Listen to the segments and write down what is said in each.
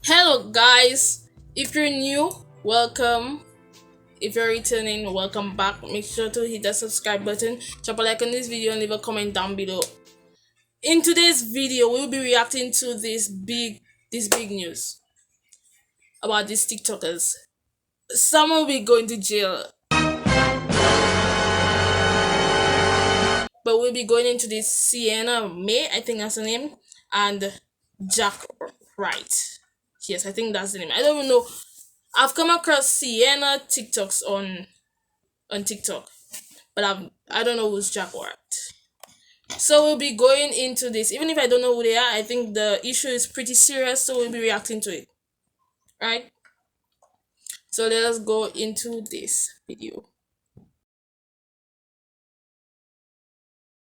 Hello, guys. If you're new, welcome. If you're returning, welcome back. Make sure to hit the subscribe button, drop a like on this video, and leave a comment down below. In today's video, we'll be reacting to this big news about these TikTokers. Some will be going to jail, but we'll be going into this Sienna Mae, I think that's the name, and Jack Wright. Yes, I think that's the name. I don't even know. I've come across Sienna TikToks on TikTok, but I don't know who's Jack Wright. So we'll be going into this. Even if I don't know who they are, I think the issue is pretty serious, so we'll be reacting to it. Right? So let us go into this video.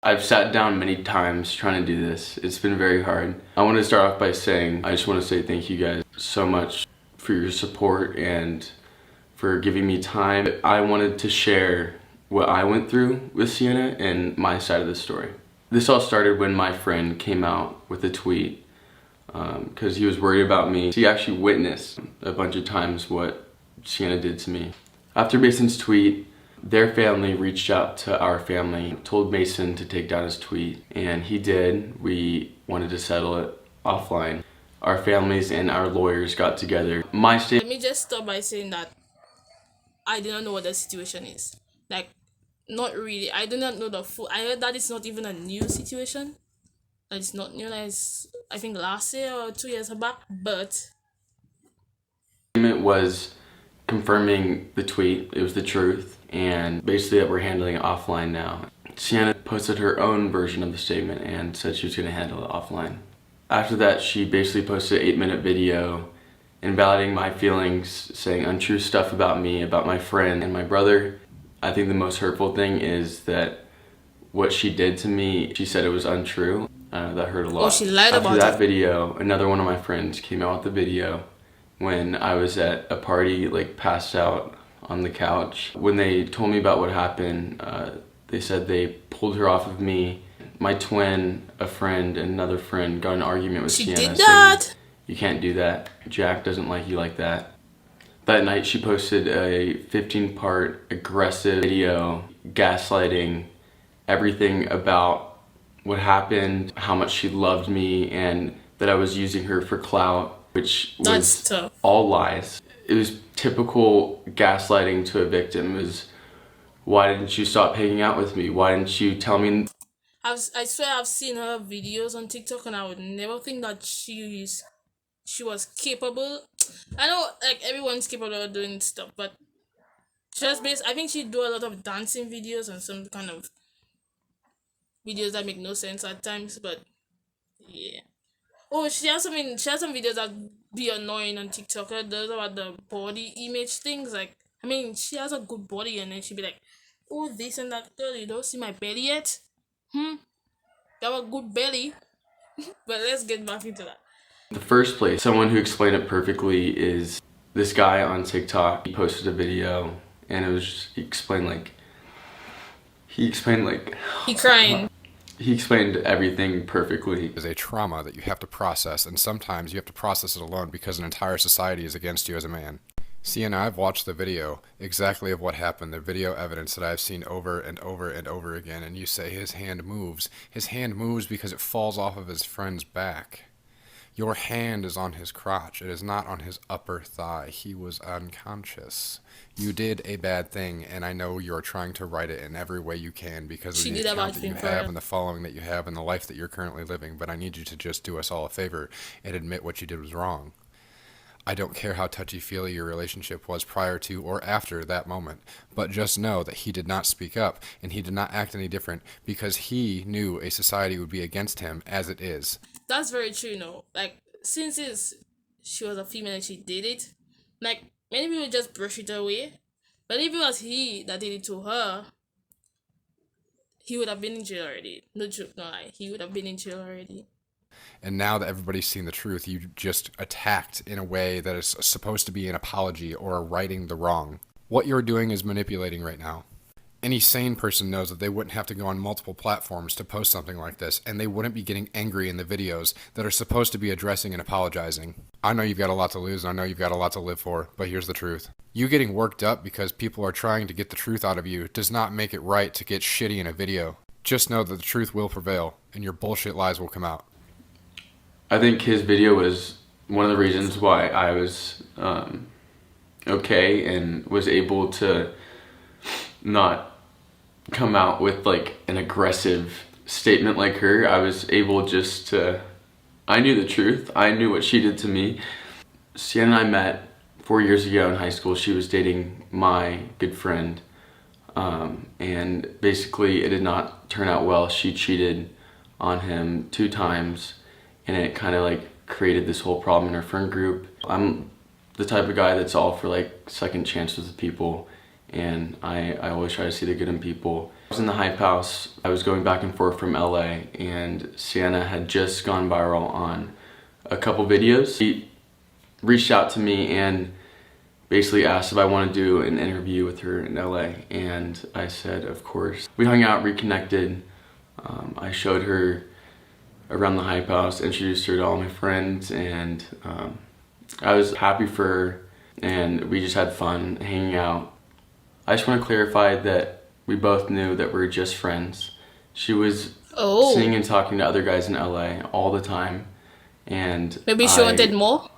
I've sat down many times trying to do this. It's been very hard. I want to start off by saying, I just want to say thank you guys so much for your support and for giving me time. I wanted to share what I went through with Sienna and my side of the story. This all started when my friend came out with a tweet because he was worried about me. He actually witnessed a bunch of times what Sienna did to me. After Mason's tweet, their family reached out to our family, told Mason to take down his tweet, and he did. We wanted to settle it offline. Our families and our lawyers got together. Let me just stop by saying that I do not know what the situation is. Like, not really. I do not know the full. I heard that it's not even a new situation. It's not new. Like, I think last year or 2 years back. But It was confirming the tweet. It was the truth. And basically that we're handling it offline now. Sienna posted her own version of the statement and said she was going to handle it offline. After that, she basically posted an 8-minute video invalidating my feelings, saying untrue stuff about me, about my friend and my brother. I think the most hurtful thing is that what she did to me, she said it was untrue. That hurt a lot. oh, she lied about After that it. video, another one of my friends came out with the video when I was at a party, like passed out on the couch. When they told me about what happened, they said they pulled her off of me. My twin, a friend, and another friend got in an argument with She Sienna. did that. Saying, you can't do that. Jack doesn't like you like that. That night she posted a 15-part aggressive video gaslighting everything about what happened, how much she loved me, and that I was using her for clout, which was That's tough. all lies. It was typical gaslighting to a victim. It was, why didn't you stop hanging out with me? Why didn't you tell me? I swear I've seen her videos on TikTok, and I would never think that she was capable. I know, like, everyone's capable of doing stuff, but just based, I think she do a lot of dancing videos and some kind of videos that make no sense at times. But yeah. Oh, she has some videos that be annoying on TikTok. Those about the body image things. Like, I mean, she has a good body, and then she be like, "Oh, this and that, girl. You don't see my belly yet? You have a good belly." But let's get back into that. In the first place, someone who explained it perfectly is this guy on TikTok. He posted a video and it was just, he explained He crying. he explained everything perfectly. Is a trauma that you have to process, and sometimes you have to process it alone because an entire society is against you as a man. Sienna, I've watched the video exactly of what happened, the video evidence that I've seen over and over and over again, and you say his hand moves. His hand moves because it falls off of his friend's back. Your hand is on his crotch. It is not on his upper thigh. He was unconscious. You did a bad thing, and I know you're trying to right it in every way you can because of the account that you have and the following that you have and the life that you're currently living, but I need you to just do us all a favor and admit what you did was wrong. I don't care how touchy-feely your relationship was prior to or after that moment, but just know that he did not speak up, and he did not act any different because he knew a society would be against him as it is. That's very true, Like, since she was a female and she did it, like, many people just brush it away. But if it was he that did it to her, he would have been in jail already. No joke, no lie. He would have been in jail already. And now that everybody's seen the truth, you just attacked in a way that is supposed to be an apology or a righting the wrong. What you're doing is manipulating right now. Any sane person knows that they wouldn't have to go on multiple platforms to post something like this, and they wouldn't be getting angry in the videos that are supposed to be addressing and apologizing. I know you've got a lot to lose, and I know you've got a lot to live for, but here's the truth. You getting worked up because people are trying to get the truth out of you does not make it right to get shitty in a video. Just know that the truth will prevail, and your bullshit lies will come out. I think his video was one of the reasons why I was okay and was able to not come out with like an aggressive statement like her. I was able just to, I knew the truth. I knew what she did to me. Sienna and I met 4 years ago in high school. She was dating my good friend. And basically it did not turn out well. She cheated on him 2 times, and it kind of like created this whole problem in our friend group. I'm the type of guy that's all for like second chances with people, and I always try to see the good in people. I was in the Hype House. I was going back and forth from LA, and Sienna had just gone viral on a couple videos. She reached out to me and basically asked if I want to do an interview with her in LA, and I said of course. We hung out, reconnected. I showed her around the Hype House, introduced her to all my friends, and I was happy for her, and we just had fun hanging out. I just want to clarify that we both knew that we were just friends. She was seeing and talking to other guys in LA all the time, and Maybe she wanted more?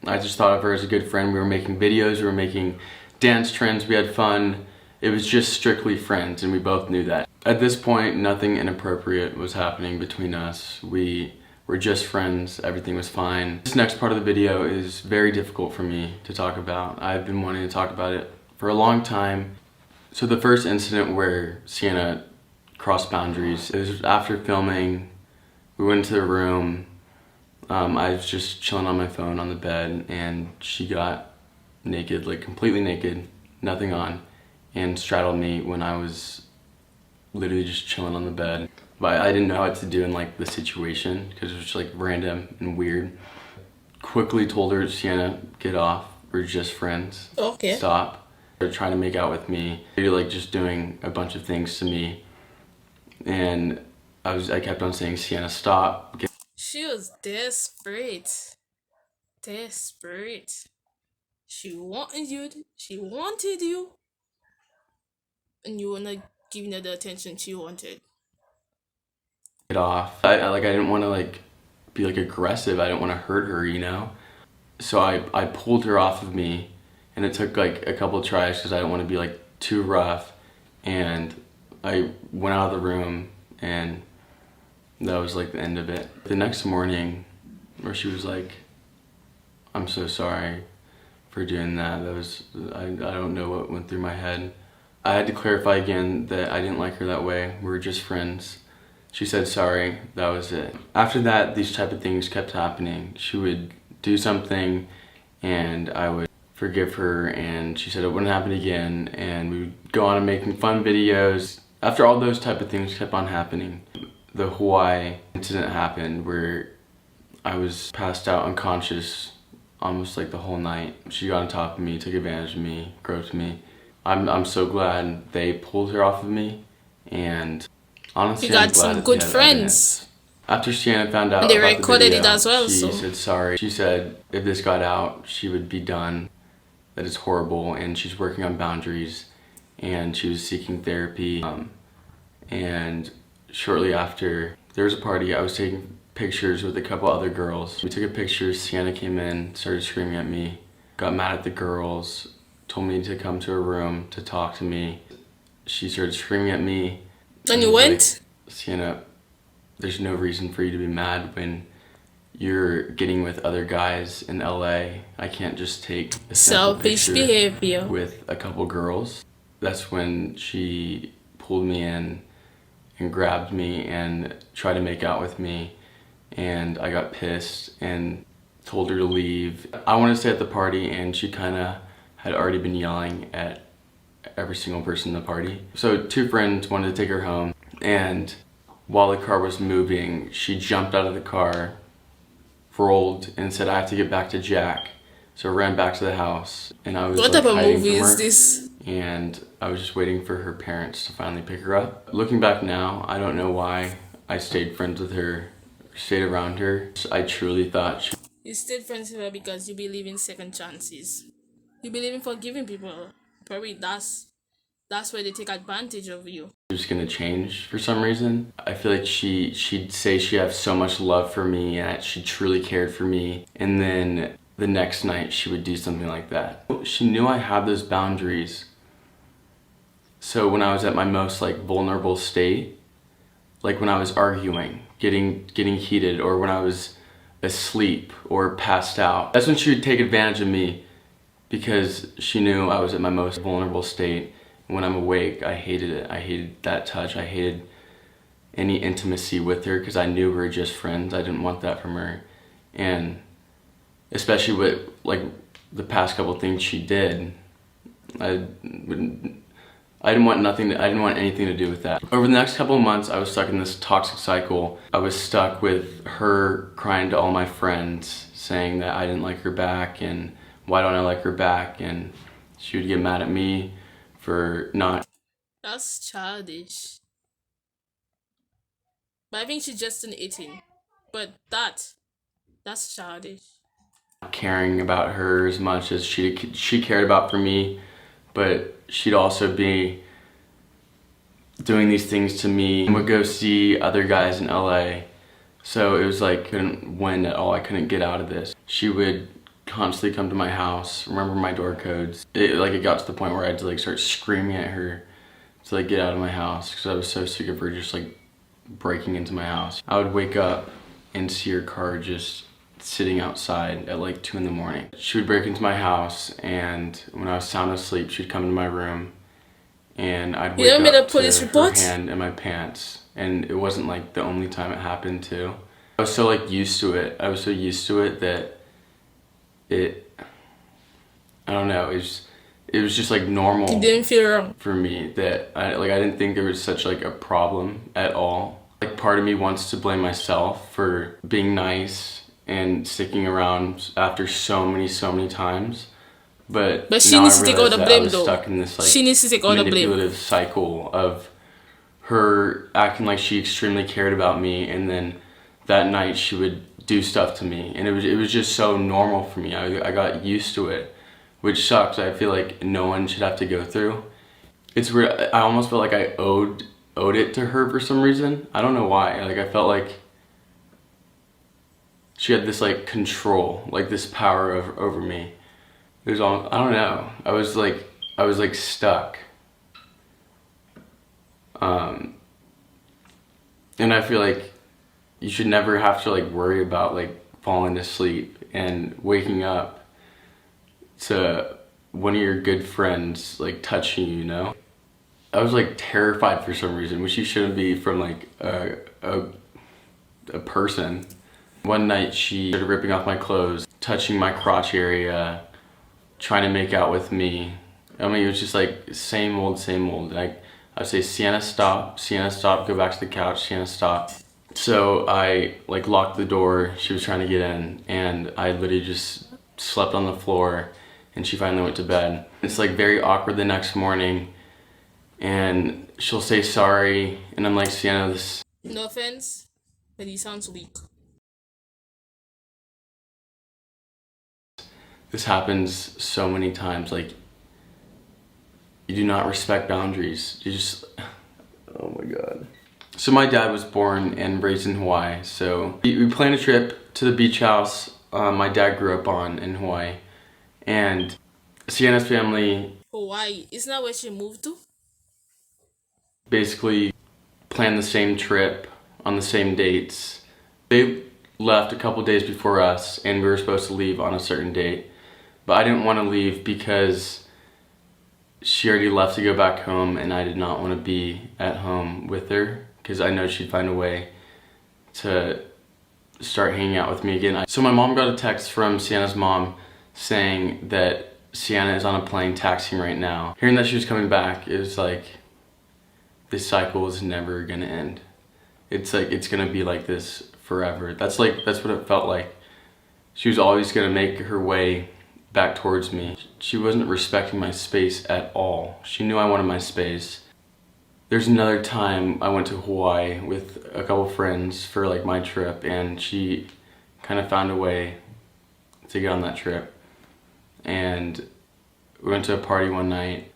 I just thought of her as a good friend. We were making videos, we were making dance trends, we had fun. It was just strictly friends, and we both knew that. At this point, nothing inappropriate was happening between us. We were just friends, everything was fine. This next part of the video is very difficult for me to talk about. I've been wanting to talk about it for a long time. So the first incident where Sienna crossed boundaries, it was after filming. We went into the room. I was just chilling on my phone on the bed, and she got naked, like completely naked, nothing on, and straddled me when I was literally just chilling on the bed. But I didn't know what to do in like the situation because it was just like random and weird. Quickly told her, Sienna, get off. We're just friends. Okay. Stop. They're trying to make out with me. They're like just doing a bunch of things to me, and I kept on saying, Sienna, stop. She was desperate. Desperate. She wanted you, and you were not giving her the attention she wanted. Get off. I didn't want to like be like aggressive. I didn't want to hurt her, you know? So I pulled her off of me, and it took like a couple of tries because I didn't want to be like too rough, and I went out of the room, and that was like the end of it. The next morning, where she was like, I'm so sorry for doing that. That was, I don't know what went through my head. I had to clarify again that I didn't like her that way. We were just friends. She said sorry, that was it. After that, these type of things kept happening. She would do something and I would forgive her, and she said it wouldn't happen again, and we would go on and making fun videos. After all those type of things kept on happening, the Hawaii incident happened where I was passed out unconscious almost like the whole night. She got on top of me, took advantage of me, groped me. I'm so glad they pulled her off of me, and honestly, You got I'm glad some that good they had friends. evidence. After Sienna found out And they about the recorded it video, as well, she so- said sorry. She said if this got out, she would be done. That is horrible, and she's working on boundaries, and she was seeking therapy. And shortly after, there was a party. I was taking pictures with a couple other girls. We took a picture. Sienna came in, started screaming at me, got mad at the girls, told me to come to her room to talk to me. She started screaming at me. And you was went? like, Sienna, there's no reason for you to be mad when you're getting with other guys in LA. I can't just take a simple Selfish picture behavior. with a couple girls. That's when she pulled me in and grabbed me and tried to make out with me, and I got pissed and told her to leave. I wanted to stay at the party, and she kind of had already been yelling at every single person in the party. So 2 friends wanted to take her home, and while the car was moving, she jumped out of the car, rolled, and said, I have to get back to Jack. So I ran back to the house, and I was What like, type of hiding movie from is her, this? and I was just waiting for her parents to finally pick her up. Looking back now, I don't know why I stayed friends with her, stayed around her. I truly thought You stayed friends with her because you believe in second chances. You believe in forgiving people. Probably that's where they take advantage of you. She was gonna change for some reason. I feel like she'd say she had so much love for me and that she truly cared for me, and then the next night she would do something like that. She knew I had those boundaries. So when I was at my most like vulnerable state, like when I was arguing, getting heated, or when I was asleep or passed out, that's when she would take advantage of me because she knew I was at my most vulnerable state. When I'm awake, I hated it. I hated that touch. I hated any intimacy with her because I knew we were just friends. I didn't want that from her. And especially with like the past couple things she did, I wouldn't I didn't want anything to do with that. Over the next couple of months, I was stuck in this toxic cycle. I was stuck with her crying to all my friends, saying that I didn't like her back and why don't I like her back, and she would get mad at me for not That's childish. But I think she's just an 18. But that's childish. caring about her as much as she cared about for me, but she'd also be doing these things to me. I would go see other guys in LA, so it was like couldn't win at all. I couldn't get out of this. She would constantly come to my house, remember my door codes. It got to the point where I had to like start screaming at her to like get out of my house because I was so sick of her just like breaking into my house. I would wake up and see her car just sitting outside at like 2 in the morning. She would break into my house, and when I was sound asleep, she'd come into my room and I'd You wake never made a up police to report? her hand in my pants. And it wasn't like the only time it happened too. I was so like used to it. I was so used to it that I don't know, it was just like normal. You didn't feel wrong. For me that I didn't think there was such like a problem at all. Like part of me wants to blame myself for being nice and sticking around after so many times. But She now needs I to take all realize the that I blame was though. stuck in this like She needs to take all the blame. manipulative cycle of her acting like she extremely cared about me, and then that night she would do stuff to me, and it was just so normal for me. I got used to it, which sucks. I feel like no one should have to go through. It's weird. I almost felt like I owed it to her for some reason. I don't know why. Like I felt like she had this like control, like this power over me. It was all, I don't know. I was like stuck. And I feel like you should never have to like worry about like falling asleep and waking up to one of your good friends like touching you, you know? I was like terrified for some reason, which you shouldn't be from like a person. One night she started ripping off my clothes, touching my crotch area, trying to make out with me. I mean, it was just like same old, same old. Like I'd say, Sienna, stop, go back to the couch, Sienna, stop. So I like locked the door, she was trying to get in, and I literally just slept on the floor, and she finally went to bed. It's like very awkward the next morning, and she'll say sorry, and I'm like, Sienna, No offense, but he sounds weak. this happens so many times. Like, you do not respect boundaries. You just, oh my God. So my dad was born and raised in Hawaii. So we planned a trip to the beach house my dad grew up on in Hawaii. And Sienna's family Hawaii, isn't that where she moved to? basically planned the same trip on the same dates. They left a couple days before us, and we were supposed to leave on a certain date. But I didn't want to leave because she already left to go back home, and I did not want to be at home with her because I know she'd find a way to start hanging out with me again. So my mom got a text from Sienna's mom saying that Sienna is on a plane taxiing right now. Hearing that she was coming back, it was like, this cycle is never gonna end. It's like, it's gonna be like this forever. That's what it felt like. She was always gonna make her way back towards me. She wasn't respecting my space at all. She knew I wanted my space. There's another time I went to Hawaii with a couple friends for like my trip, and she kind of found a way to get on that trip. And we went to a party one night.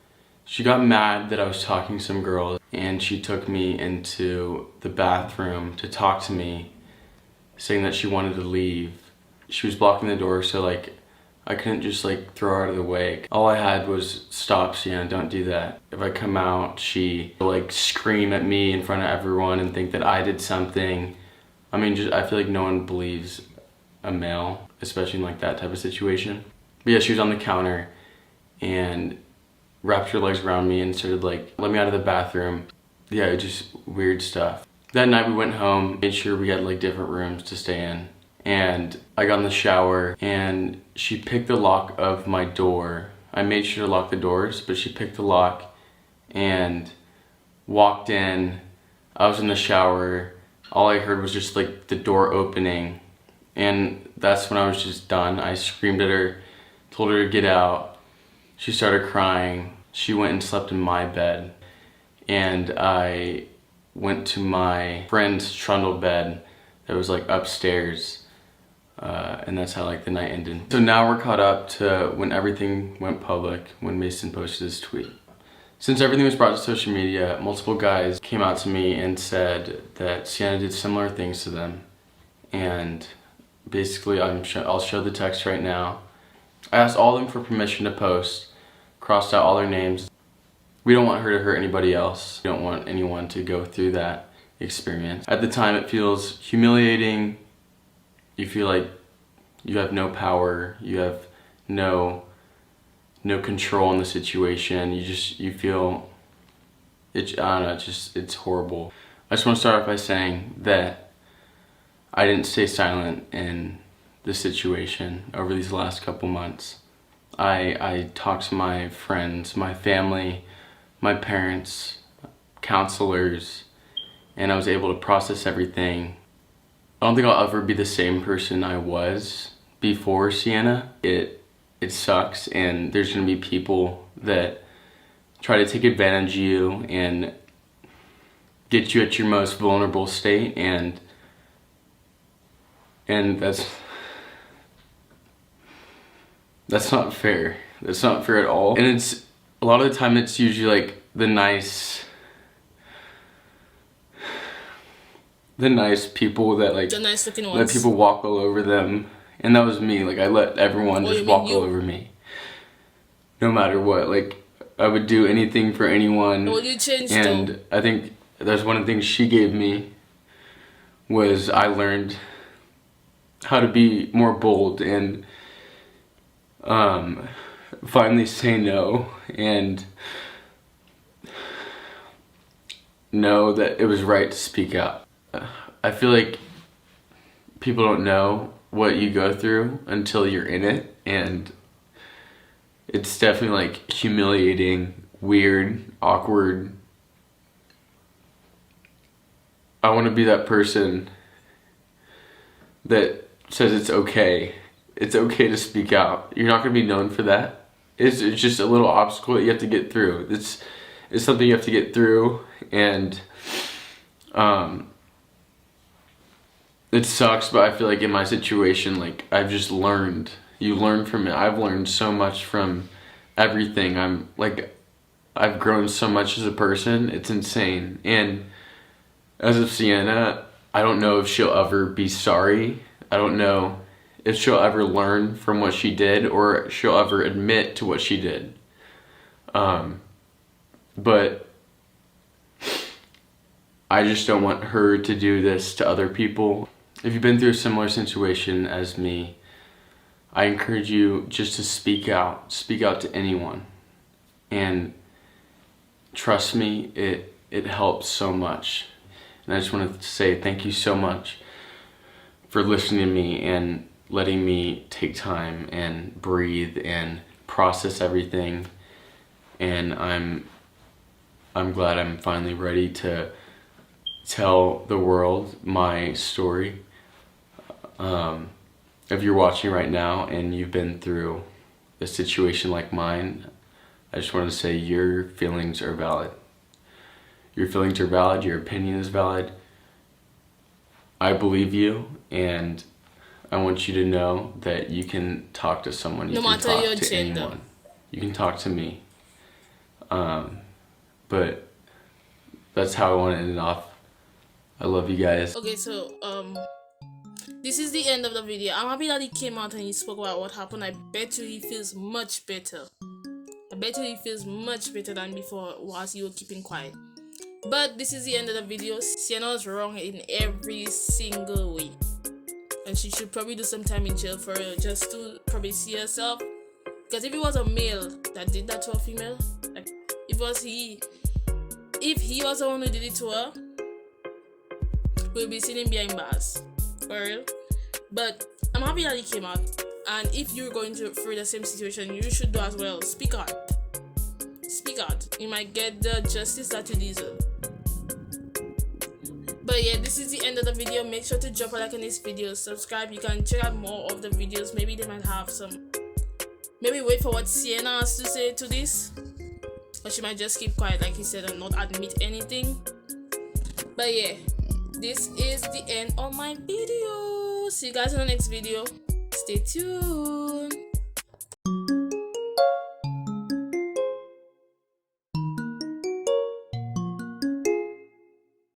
She got mad that I was talking to some girls, and she took me into the bathroom to talk to me, saying that she wanted to leave. She was blocking the door, so like I couldn't just like throw her out of the way. All I had was, stop, Sienna, don't do that. If I come out, she will like scream at me in front of everyone and think that I did something. I mean, just I feel like no one believes a male, especially in like that type of situation. But yeah, she was on the counter and wrapped her legs around me and started like, let me out of the bathroom. Yeah, just weird stuff. That night we went home, made sure we had like different rooms to stay in. And I got in the shower and she picked the lock of my door. I made sure to lock the doors, but she picked the lock and walked in. I was in the shower. All I heard was just like the door opening. And that's when I was just done. I screamed at her, told her to get out. She started crying. She went and slept in my bed. And I went to my friend's trundle bed that was like upstairs. And that's how like the night ended. So now we're caught up to when everything went public, when Mason posted his tweet. Since everything was brought to social media, multiple guys came out to me and said that Sienna did similar things to them. And basically I'll show the text right now. I asked all of them for permission to post, crossed out all their names. We don't want her to hurt anybody else. We don't want anyone to go through that experience. At the time it feels humiliating. You feel like you have no power, you have no control in the situation. You feel, I don't know, it's horrible. I just want to start off by saying that I didn't stay silent in this situation over these last couple months. I talked to my friends, my family, my parents, counselors, and I was able to process everything. I don't think I'll ever be the same person I was before Sienna. It sucks, and there's gonna be people that try to take advantage of you and get you at your most vulnerable state, and that's not fair. That's not fair at all. And it's a lot of the time it's usually like the nice people that like The nice looking let ones. people walk all over them. And that was me. Like I let everyone Oh, just you walk mean you? all over me. No matter what. Like I would do anything for anyone. Well, you changed And though. I think that's one of the things she gave me was I learned how to be more bold and finally say no and know that it was right to speak out. I feel like people don't know what you go through until you're in it, and it's definitely like humiliating, weird, awkward. I want to be that person that says it's okay. It's okay to speak out. You're not going to be known for that. It's just a little obstacle that you have to get through. It's something you have to get through, and it sucks, but I feel like in my situation, like I've just learned. You learn from it. I've learned so much from everything. I've grown so much as a person. It's insane. And as of Sienna, I don't know if she'll ever be sorry. I don't know if she'll ever learn from what she did or she'll ever admit to what she did. But I just don't want her to do this to other people. If you've been through a similar situation as me, I encourage you just to speak out to anyone. And trust me, it helps so much. And I just want to say thank you so much for listening to me and letting me take time and breathe and process everything. And I'm glad I'm finally ready to tell the world my story. If you're watching right now and you've been through a situation like mine, I just want to say your feelings are valid. Your feelings are valid, your opinion is valid. I believe you, and I want you to know that you can talk to someone. You No can matter talk your to gender. anyone. You can talk to me. But that's how I want to end it off. I love you guys. Okay, so this is the end of the video. I'm happy that he came out and he spoke about what happened. I bet you he feels much better. I bet you he feels much better than before whilst you were keeping quiet. But this is the end of the video. Sienna was wrong in every single way, and she should probably do some time in jail for real, just to probably see herself. Because if it was a male that did that to a female, like if he was the one who did it to her, we'll be sitting behind bars, for real. But I'm happy that he came out, and if you're going through the same situation, you should do as well. Speak out. Speak out. You might get the justice that you deserve. But yeah, this is the end of the video. Make sure to drop a like on this video, subscribe. You can check out more of the videos. Maybe they might have some. Maybe wait for what Sienna has to say to this, or she might just keep quiet like he said and not admit anything. But yeah, this is the end of my video. See you guys in the next video. Stay tuned.